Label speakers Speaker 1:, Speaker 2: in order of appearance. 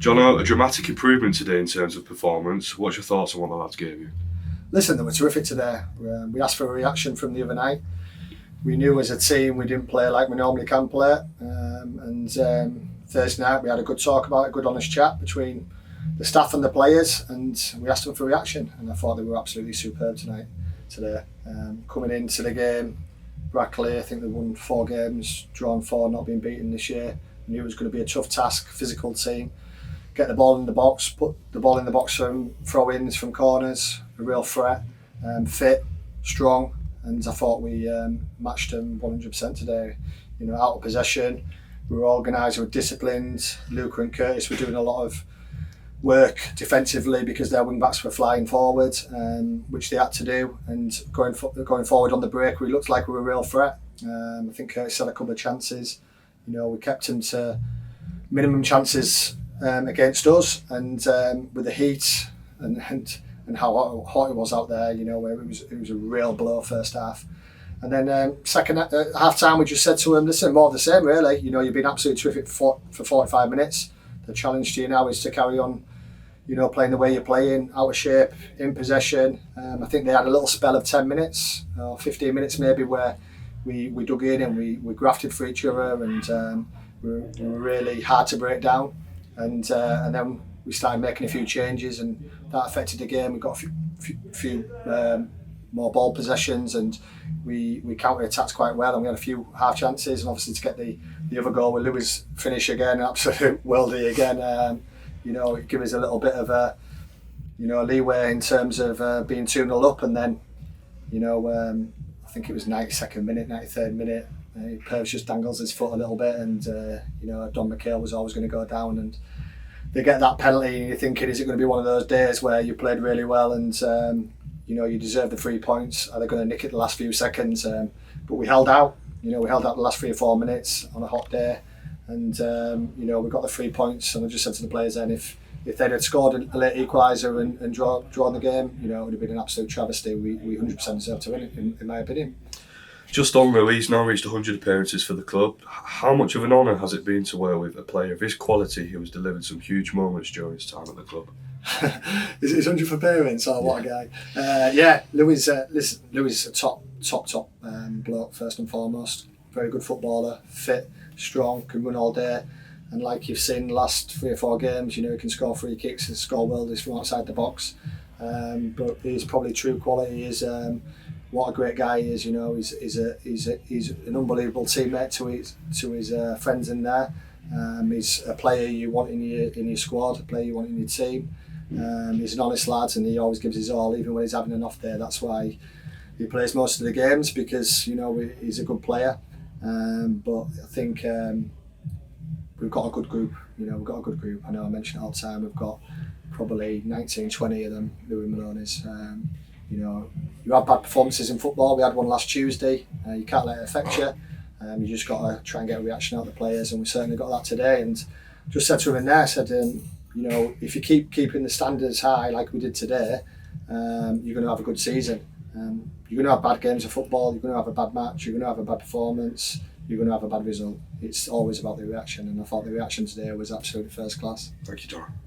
Speaker 1: Jono, a dramatic improvement today in terms of performance. What's your thoughts on what the lads gave you?
Speaker 2: Listen, they were terrific today. We asked for a reaction from the other night. We knew as a team we didn't play like we normally can play. Thursday night we had a good talk about it, a good honest chat between the staff and the players, and we asked them for a reaction. And I thought they were absolutely superb today. Coming into the game, Brackley, I think they won 4 games, drawn 4, not been beaten this year. We knew it was going to be a tough task, physical team. Get the ball in the box, put the ball in the box from throw-ins, from corners, a real threat, fit, strong, and I thought we matched them 100% today. You know, out of possession, we were organised, we were disciplined. Luca and Curtis were doing a lot of work defensively because their wing backs were flying forward, which they had to do. And going forward on the break, we looked like we were a real threat. I think Curtis had a couple of chances. You know, we kept him to minimum chances against us, and with the heat and how hot it was out there, you know, where it was a real blow first half. And then second half time, we just said to him, listen, more of the same really. You know, you've been absolutely terrific for 45 minutes. The challenge to you now is to carry on, you know, playing the way you're playing, out of shape, in possession. I think they had a little spell of 10 minutes or 15 minutes maybe where we dug in and we grafted for each other, and we were really hard to break down. And then we started making a few changes, and that affected the game. We got a few more ball possessions, and we counter-attacked quite well, and we had a few half chances, and obviously to get the other goal with Lewis finish again, absolute worldie again. You know, it gave us a little bit of a leeway in terms of being 2-0 up, and then, you know, I think it was 92nd minute, 93rd minute, Purves just dangles his foot a little bit, and you know, Don McHale was always going to go down, and they get that penalty, and you're thinking, is it going to be one of those days where you played really well and you know, you deserve the 3 points? Are they going to nick it the last few seconds? But we held out. You know, we held out the last 3 or 4 minutes on a hot day, and you know, we got the 3 points. And I just said to the players then, if they'd had scored a late equaliser and drawn the game, you know, it would have been an absolute travesty. We 100% deserved to win it, in my opinion.
Speaker 1: Just on Louis, he's now reached 100 appearances for the club. How much of an honour has it been to work with a player of his quality who has delivered some huge moments during his time at the club?
Speaker 2: Is it 100 for parents? Oh, what a guy. Yeah, Louis is a top bloke, first and foremost. Very good footballer, fit, strong, can run all day. And like you've seen the last 3 or 4 games, you know, he can score free kicks and score worldies from outside the box. But his probably true quality is what a great guy he is. You know, he's an unbelievable teammate to his friends in there. He's a player you want in your squad, a player you want in your team. He's an honest lad, and he always gives his all, even when he's having an off day. That's why he plays most of the games, because, you know, he's a good player. But I think we've got a good group. You know, we've got a good group. I know I mention it all the time. We've got probably 19, 20 of them, Louis Maloney's. You know, you have bad performances in football. We had one last Tuesday. You can't let it affect you. You just got to try and get a reaction out of the players, and we certainly got that today. And just said to him in there, I said, you know, if you keeping the standards high like we did today, you're going to have a good season. You're going to have bad games of football, you're going to have a bad match, you're going to have a bad performance, you're going to have a bad result. It's always about the reaction, and I thought the reaction today was absolutely first class.
Speaker 1: Thank you, Dara.